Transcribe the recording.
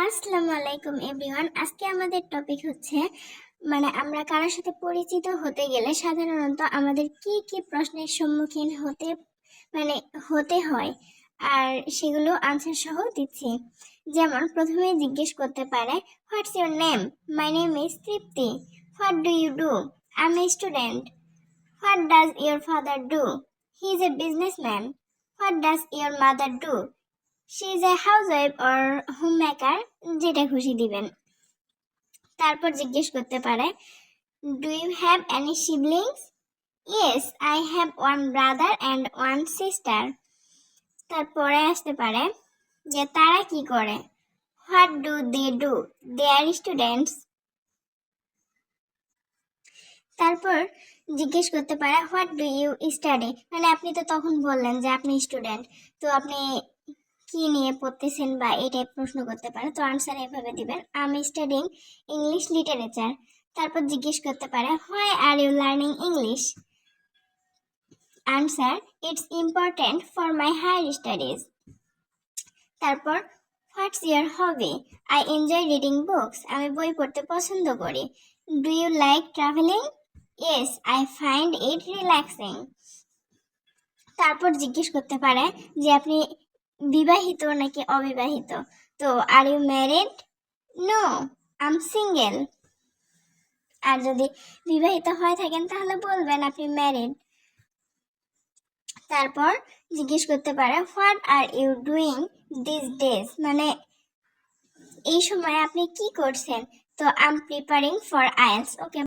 আসসালামু আলাইকুম এভরিওয়ান। আজকে আমাদের টপিক হচ্ছে আমরা কারোর সাথে পরিচিত হতে গেলে সাধারণত আমাদের কি কি প্রশ্নের সম্মুখীন হতে হয়, আর সেগুলো আনসার সহ দিচ্ছি। যেমন প্রথমে জিজ্ঞেস করতে পারে, what's your name? My name is Tripti. What do you do? I am a student. What does your father do? He is a businessman. What does your mother do? She is a housewife or homemaker. যেটা খুশি দিবেন। তারপর জিজ্ঞেস করতে পারে, do you have any siblings? Yes, I have one brother and one sister. তারপরে আসতে পারে যে তারা কি করে, what do they do? They R students. তারপর জিজ্ঞেস করতে পারে, হোয়াট ডু ইউ স্টাডি? আপনি তো তখন বললেন যে আপনি স্টুডেন্ট, তো আপনি কি নিয়ে পড়তেছেন বা এই টাইপ প্রশ্ন করতে পারে। তো আনসার এভাবে দিবেন, I am studying English literature. তারপর জিজ্ঞেস করতে পারে, why are you learning English? Answer, it's important for my higher studies. তারপর what's your hobby? I enjoy reading books. আমি বই পড়তে পছন্দ করি। Do you like travelling? Yes, I find it relaxing. তারপর জিজ্ঞেস করতে পারে যে আপনি বিবাহিত নাকি অবিবাহিত। তো are you married? No, I am single. আর যদি বিবাহিত হয়ে থাকেন তাহলে বলবেন আপনি ম্যারিড। তারপর জিজ্ঞেস করতে পারে, what are you doing these days? এই সময় আপনি কি করছেন? তো I am preparing for IELTS. Okay.